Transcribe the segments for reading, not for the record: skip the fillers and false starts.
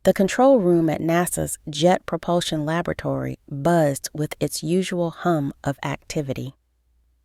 The control room at NASA's Jet Propulsion Laboratory buzzed with its usual hum of activity.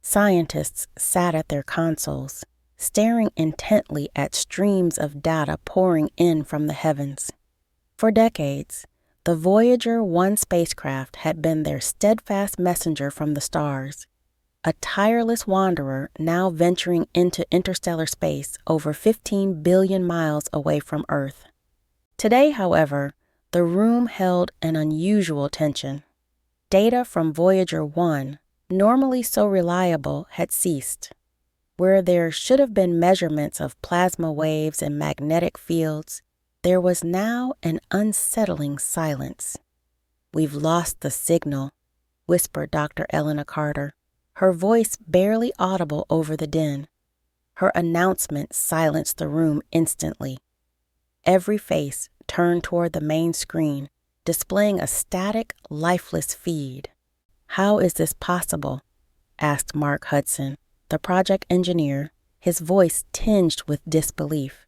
Scientists sat at their consoles, staring intently at streams of data pouring in from the heavens. For decades, the Voyager 1 spacecraft had been their steadfast messenger from the stars, a tireless wanderer now venturing into interstellar space over 15 billion miles away from Earth. Today, however, the room held an unusual tension. Data from Voyager 1, normally so reliable, had ceased. Where there should have been measurements of plasma waves and magnetic fields, there was now an unsettling silence. "We've lost the signal," whispered Dr. Elena Carter, her voice barely audible over the din. Her announcement silenced the room instantly. Every face turned toward the main screen, displaying a static, lifeless feed. "How is this possible?" asked Mark Hudson, the project engineer, his voice tinged with disbelief.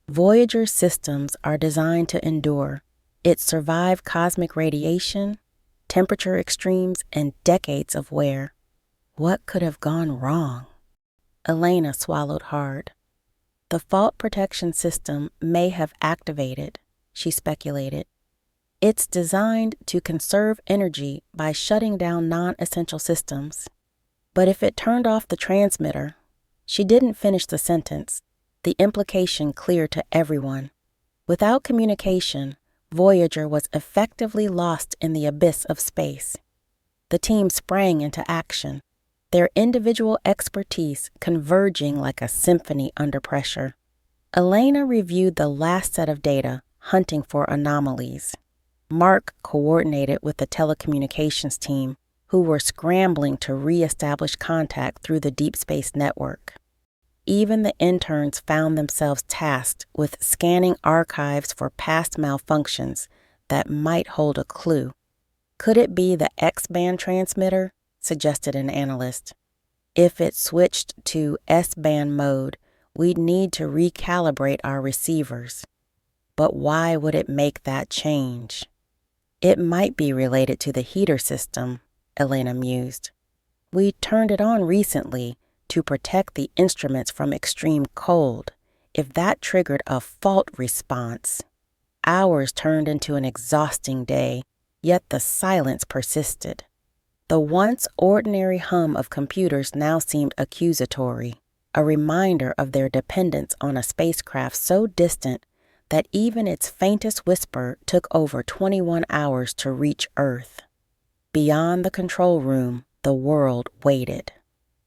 "Voyager's systems are designed to endure. It survived cosmic radiation, temperature extremes, and decades of wear. What could have gone wrong?" Elena swallowed hard. "The fault protection system may have activated," she speculated. "It's designed to conserve energy by shutting down non-essential systems. But if it turned off the transmitter—" She didn't finish the sentence, the implication clear to everyone. Without communication, Voyager was effectively lost in the abyss of space. The team sprang into action, their individual expertise converging like a symphony under pressure. Elena reviewed the last set of data, hunting for anomalies. Mark coordinated with the telecommunications team, who were scrambling to re-establish contact through the deep space network. Even the interns found themselves tasked with scanning archives for past malfunctions that might hold a clue. "Could it be the X-band transmitter?" suggested an analyst. "If it switched to S-band mode, we'd need to recalibrate our receivers." "But why would it make that change?" "It might be related to the heater system," Elena mused. "We turned it on recently to protect the instruments from extreme cold. If that triggered a fault response..." Hours turned into an exhausting day, yet the silence persisted. The once ordinary hum of computers now seemed accusatory, a reminder of their dependence on a spacecraft so distant that even its faintest whisper took over 21 hours to reach Earth. Beyond the control room, the world waited.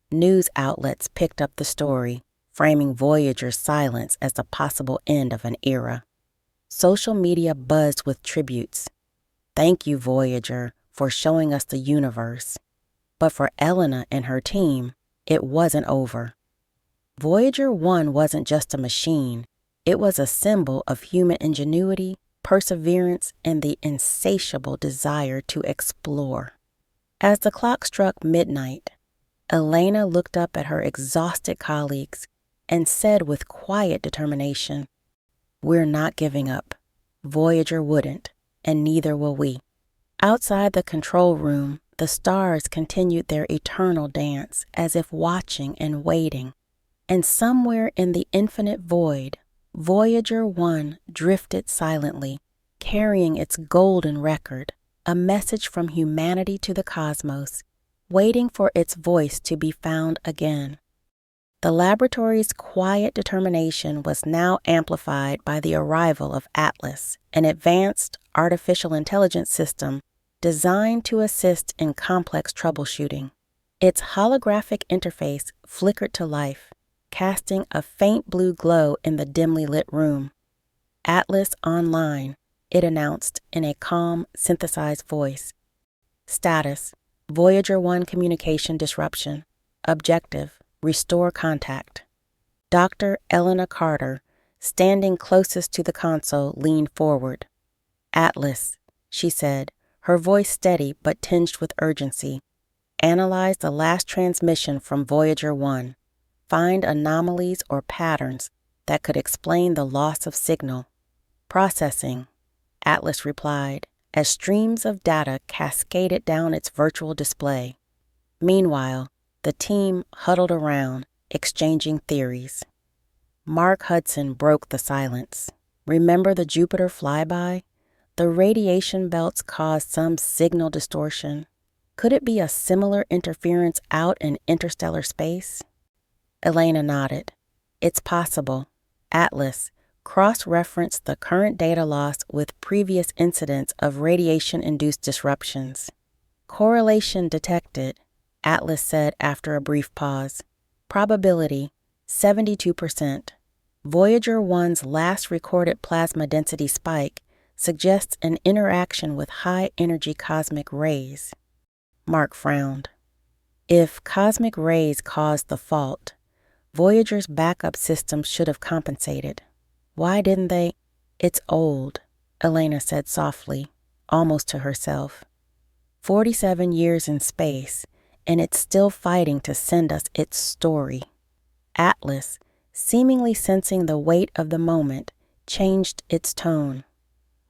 News outlets picked up the story, framing Voyager's silence as the possible end of an era. Social media buzzed with tributes. "Thank you, Voyager, for showing us the universe." But for Elena and her team, it wasn't over. Voyager 1 wasn't just a machine. It was a symbol of human ingenuity, perseverance, and the insatiable desire to explore. As the clock struck midnight, Elena looked up at her exhausted colleagues and said with quiet determination, "We're not giving up. Voyager wouldn't, and neither will we." Outside the control room, the stars continued their eternal dance as if watching and waiting. And somewhere in the infinite void, Voyager 1 drifted silently, carrying its golden record, a message from humanity to the cosmos, waiting for its voice to be found again. The laboratory's quiet determination was now amplified by the arrival of Atlas, an advanced artificial intelligence system designed to assist in complex troubleshooting. Its holographic interface flickered to life, casting a faint blue glow in the dimly lit room. "Atlas online," it announced in a calm, synthesized voice. "Status: Voyager 1 communication disruption. Objective: restore contact." Dr. Elena Carter, standing closest to the console, leaned forward. "Atlas," she said, her voice steady but tinged with urgency. "Analyze the last transmission from Voyager 1. Find anomalies or patterns that could explain the loss of signal. Processing." Atlas replied, as streams of data cascaded down its virtual display. Meanwhile, the team huddled around, exchanging theories. Mark Hudson broke the silence. Remember the Jupiter flyby? The radiation belts caused some signal distortion. Could it be a similar interference out in interstellar space? Elena nodded. It's possible. Atlas cross-referenced the current data loss with previous incidents of radiation-induced disruptions. Correlation detected, Atlas said after a brief pause. Probability, 72%. Voyager 1's last recorded plasma density spike suggests an interaction with high-energy cosmic rays. Mark frowned. If cosmic rays caused the fault, Voyager's backup systems should have compensated. Why didn't they? It's old, Elena said softly, almost to herself. 47 years in space, and it's still fighting to send us its story. Atlas, seemingly sensing the weight of the moment, changed its tone.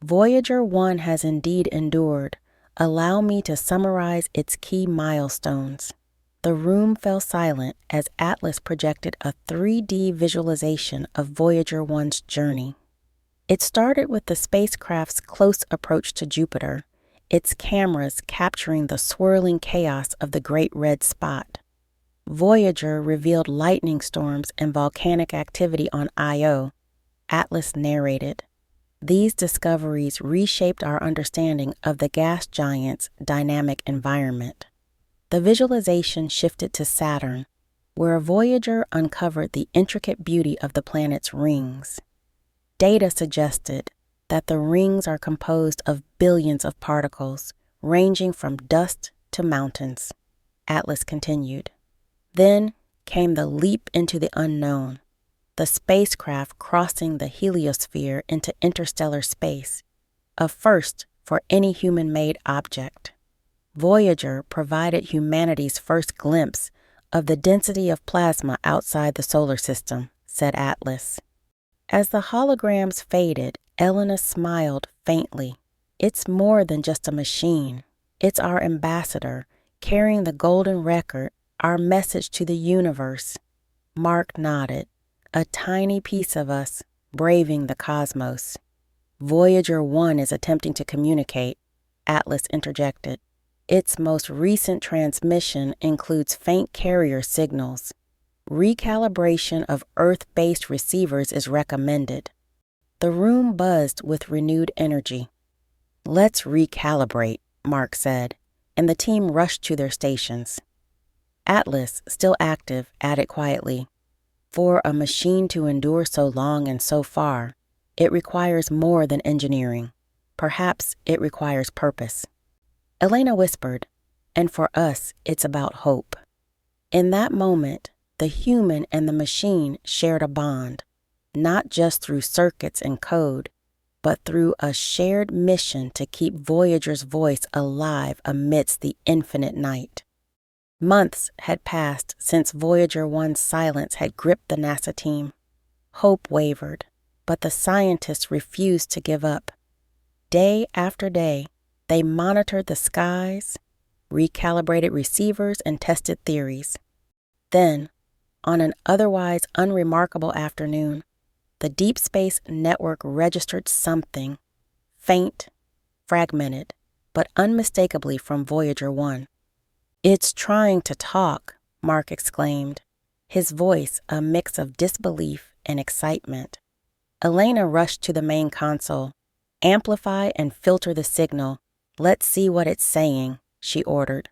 Voyager 1 has indeed endured. Allow me to summarize its key milestones. The room fell silent as Atlas projected a 3D visualization of Voyager 1's journey. It started with the spacecraft's close approach to Jupiter, its cameras capturing the swirling chaos of the Great Red Spot. Voyager revealed lightning storms and volcanic activity on Io, Atlas narrated. These discoveries reshaped our understanding of the gas giant's dynamic environment. The visualization shifted to Saturn, where Voyager uncovered the intricate beauty of the planet's rings. Data suggested that the rings are composed of billions of particles, ranging from dust to mountains, Atlas continued. Then came the leap into the unknown, the spacecraft crossing the heliosphere into interstellar space, a first for any human-made object. Voyager provided humanity's first glimpse of the density of plasma outside the solar system, said Atlas. As the holograms faded, Elena smiled faintly. It's more than just a machine. It's our ambassador, carrying the golden record, our message to the universe. Mark nodded. A tiny piece of us, braving the cosmos. Voyager 1 is attempting to communicate, Atlas interjected. Its most recent transmission includes faint carrier signals. Recalibration of Earth-based receivers is recommended. The room buzzed with renewed energy. Let's recalibrate, Mark said, and the team rushed to their stations. Atlas, still active, added quietly, for a machine to endure so long and so far, it requires more than engineering. Perhaps it requires purpose. Elena whispered, and for us, it's about hope. In that moment, the human and the machine shared a bond, not just through circuits and code, but through a shared mission to keep Voyager's voice alive amidst the infinite night. Months had passed since Voyager 1's silence had gripped the NASA team. Hope wavered, but the scientists refused to give up. Day after day, they monitored the skies, recalibrated receivers, and tested theories. Then, on an otherwise unremarkable afternoon, the Deep Space Network registered something, faint, fragmented, but unmistakably from Voyager 1. It's trying to talk, Mark exclaimed, his voice a mix of disbelief and excitement. Elena rushed to the main console. Amplify and filter the signal. Let's see what it's saying, she ordered.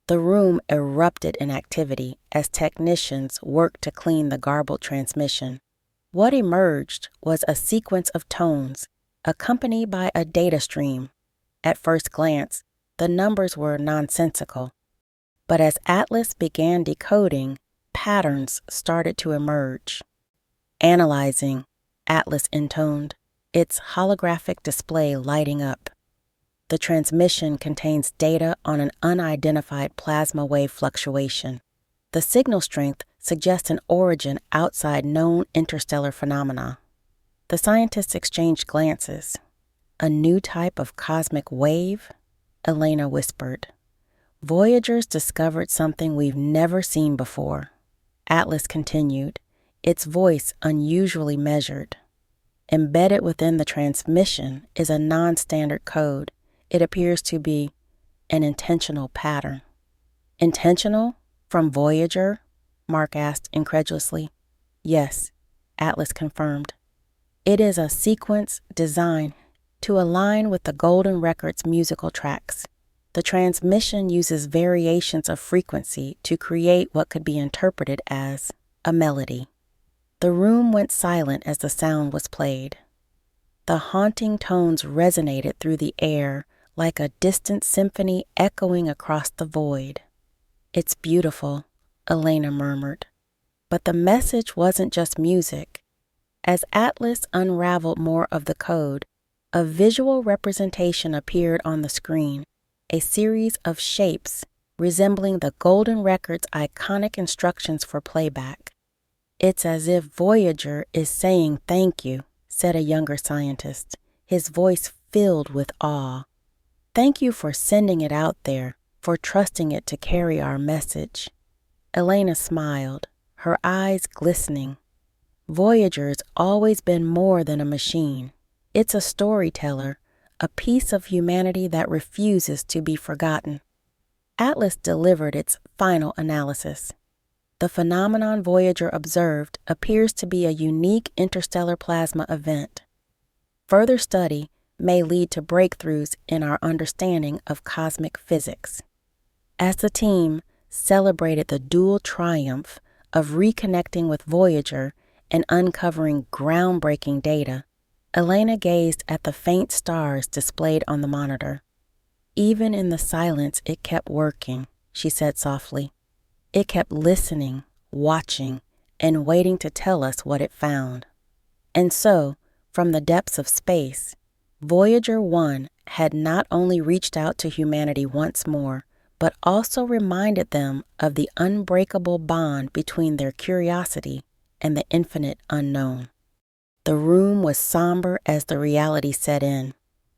The room erupted in activity as technicians worked to clean the garbled transmission. What emerged was a sequence of tones, accompanied by a data stream. At first glance, the numbers were nonsensical. But as Atlas began decoding, patterns started to emerge. Analyzing, Atlas intoned, its holographic display lighting up. The transmission contains data on an unidentified plasma wave fluctuation. The signal strength suggests an origin outside known interstellar phenomena. The scientists exchanged glances. A new type of cosmic wave? Elena whispered. Voyagers discovered something we've never seen before. Atlas continued, its voice unusually measured. Embedded within the transmission is a non-standard code. It appears to be an intentional pattern. Intentional? From Voyager? Mark asked incredulously. Yes, Atlas confirmed. It is a sequence designed to align with the Golden Record's musical tracks. The transmission uses variations of frequency to create what could be interpreted as a melody. The room went silent as the sound was played. The haunting tones resonated through the air like a distant symphony echoing across the void. It's beautiful, Elena murmured. But the message wasn't just music. As Atlas unraveled more of the code, a visual representation appeared on the screen, a series of shapes resembling the Golden Record's iconic instructions for playback. It's as if Voyager is saying thank you, said a younger scientist, his voice filled with awe. Thank you for sending it out there, for trusting it to carry our message. Elena smiled, her eyes glistening. Voyager's always been more than a machine. It's a storyteller, a piece of humanity that refuses to be forgotten. Atlas delivered its final analysis. The phenomenon Voyager observed appears to be a unique interstellar plasma event. Further study may lead to breakthroughs in our understanding of cosmic physics. As the team celebrated the dual triumph of reconnecting with Voyager and uncovering groundbreaking data, Elena gazed at the faint stars displayed on the monitor. Even in the silence, it kept working, she said softly. It kept listening, watching, and waiting to tell us what it found. And so, from the depths of space, Voyager 1 had not only reached out to humanity once more, but also reminded them of the unbreakable bond between their curiosity and the infinite unknown. The room was somber as the reality set in.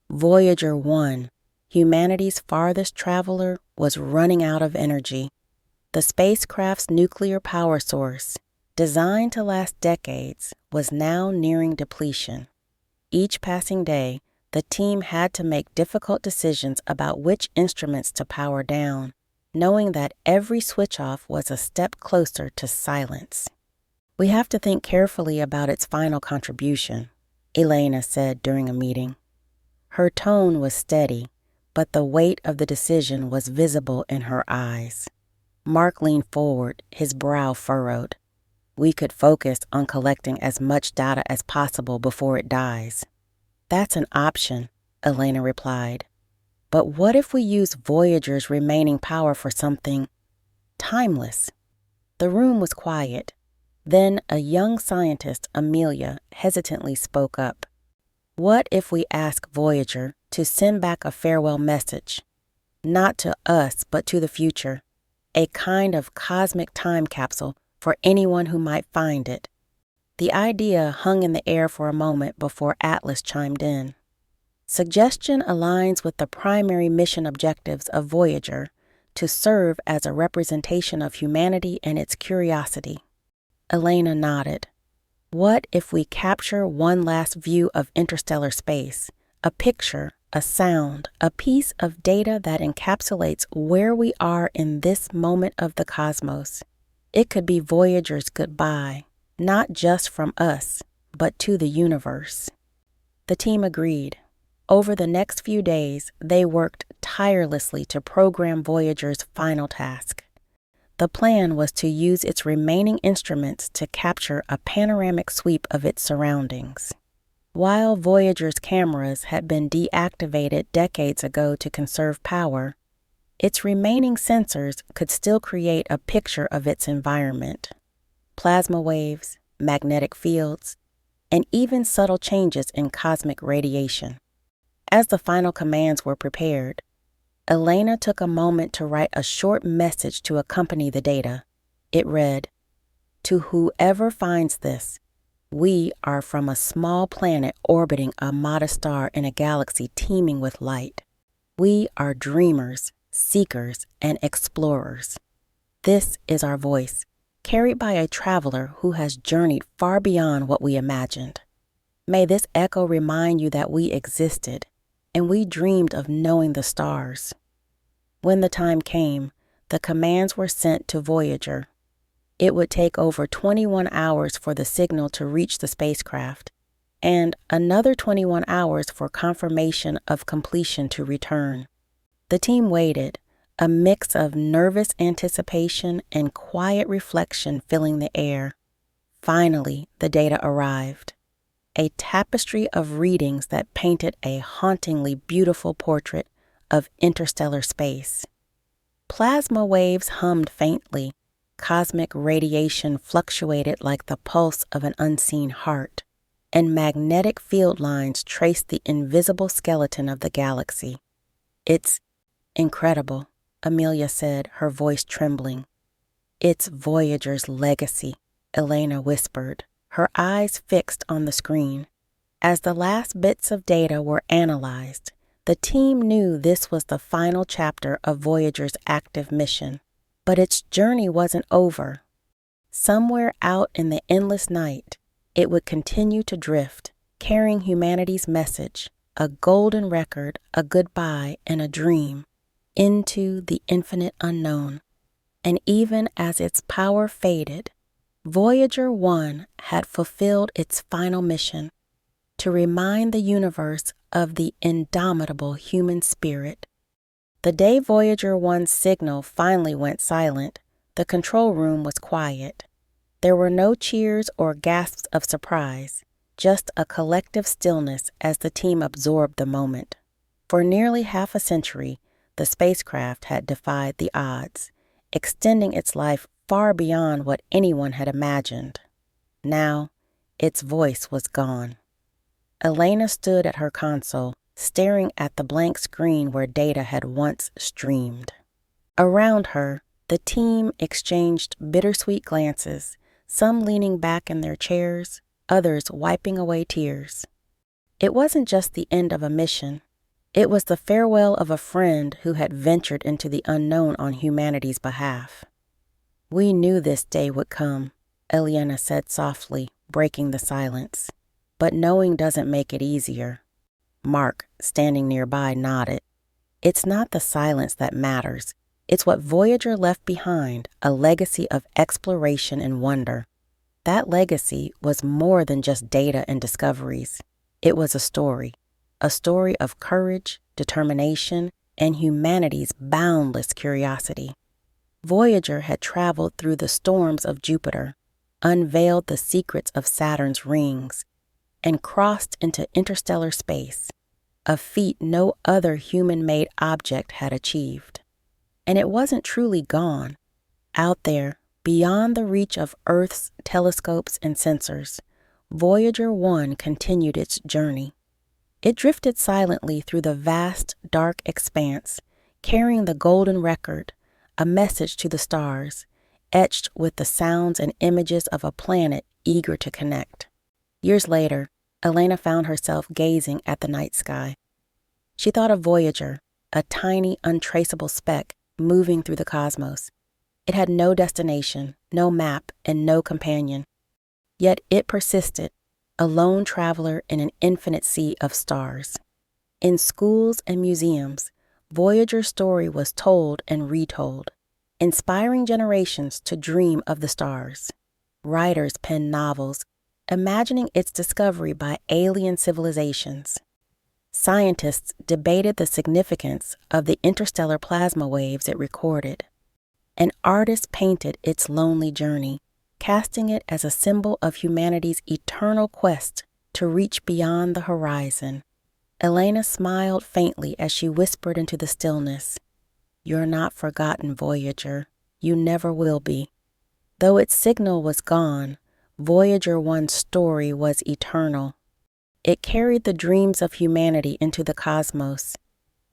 Voyager 1, humanity's farthest traveler, was running out of energy. The spacecraft's nuclear power source, designed to last decades, was now nearing depletion. Each passing day, the team had to make difficult decisions about which instruments to power down, knowing that every switch-off was a step closer to silence. We have to think carefully about its final contribution, Elena said during a meeting. Her tone was steady, but the weight of the decision was visible in her eyes. Mark leaned forward, his brow furrowed. We could focus on collecting as much data as possible before it dies. That's an option, Elena replied. But what if we use Voyager's remaining power for something timeless? The room was quiet. Then a young scientist, Amelia, hesitantly spoke up. What if we ask Voyager to send back a farewell message? Not to us, but to the future. A kind of cosmic time capsule for anyone who might find it. The idea hung in the air for a moment before Atlas chimed in. Suggestion aligns with the primary mission objectives of Voyager, to serve as a representation of humanity and its curiosity. Elena nodded. What if we capture one last view of interstellar space, a picture, a sound, a piece of data that encapsulates where we are in this moment of the cosmos? It could be Voyager's goodbye, not just from us, but to the universe. The team agreed. Over the next few days, they worked tirelessly to program Voyager's final task. The plan was to use its remaining instruments to capture a panoramic sweep of its surroundings. While Voyager's cameras had been deactivated decades ago to conserve power, its remaining sensors could still create a picture of its environment. Plasma waves, magnetic fields, and even subtle changes in cosmic radiation. As the final commands were prepared, Elena took a moment to write a short message to accompany the data. It read, "To whoever finds this, We are from a small planet orbiting a modest star in a galaxy teeming with light. We are dreamers, seekers, and explorers. This is our voice, carried by a traveler who has journeyed far beyond what we imagined. May this echo remind you that we existed, and we dreamed of knowing the stars. When the time came, the commands were sent to Voyager. It would take over 21 hours for the signal to reach the spacecraft, and another 21 hours for confirmation of completion to return. The team waited, a mix of nervous anticipation and quiet reflection filling the air. Finally, the data arrived. A tapestry of readings that painted a hauntingly beautiful portrait of interstellar space. Plasma waves hummed faintly. Cosmic radiation fluctuated like the pulse of an unseen heart, and magnetic field lines traced the invisible skeleton of the galaxy. "It's incredible," Amelia said, her voice trembling. "It's Voyager's legacy," Elena whispered, her eyes fixed on the screen. As the last bits of data were analyzed, the team knew this was the final chapter of Voyager's active mission. But its journey wasn't over. Somewhere out in the endless night, it would continue to drift, carrying humanity's message, a golden record, a goodbye, and a dream, into the infinite unknown. And even as its power faded, Voyager 1 had fulfilled its final mission, to remind the universe of the indomitable human spirit. The day Voyager 1's signal finally went silent, the control room was quiet. There were no cheers or gasps of surprise, just a collective stillness as the team absorbed the moment. For nearly half a century, the spacecraft had defied the odds, extending its life far beyond what anyone had imagined. Now, its voice was gone. Elena stood at her console, staring at the blank screen where data had once streamed. Around her, the team exchanged bittersweet glances, some leaning back in their chairs, others wiping away tears. It wasn't just the end of a mission. It was the farewell of a friend who had ventured into the unknown on humanity's behalf. "We knew this day would come," Eliana said softly, breaking the silence. "But knowing doesn't make it easier." Mark, standing nearby, nodded. "It's not the silence that matters. It's what Voyager left behind, a legacy of exploration and wonder. That legacy was more than just data and discoveries. It was a story of courage, determination, and humanity's boundless curiosity. Voyager had traveled through the storms of Jupiter, unveiled the secrets of Saturn's rings, and crossed into interstellar space, a feat no other human-made object had achieved. And it wasn't truly gone. Out there, beyond the reach of Earth's telescopes and sensors, Voyager 1 continued its journey. It drifted silently through the vast, dark expanse, carrying the golden record, a message to the stars, etched with the sounds and images of a planet eager to connect. Years later, Elena found herself gazing at the night sky. She thought of Voyager, a tiny, untraceable speck moving through the cosmos. It had no destination, no map, and no companion. Yet it persisted, a lone traveler in an infinite sea of stars. In schools and museums, Voyager's story was told and retold, inspiring generations to dream of the stars. Writers penned novels, imagining its discovery by alien civilizations. Scientists debated the significance of the interstellar plasma waves it recorded. And artists painted its lonely journey, casting it as a symbol of humanity's eternal quest to reach beyond the horizon. Elena smiled faintly as she whispered into the stillness, "You're not forgotten, Voyager. You never will be." Though its signal was gone, Voyager 1's story was eternal. It carried the dreams of humanity into the cosmos,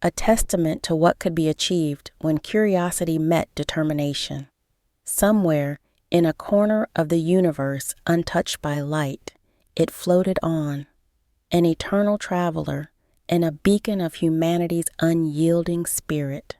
a testament to what could be achieved when curiosity met determination. Somewhere, in a corner of the universe untouched by light, it floated on, an eternal traveler and a beacon of humanity's unyielding spirit.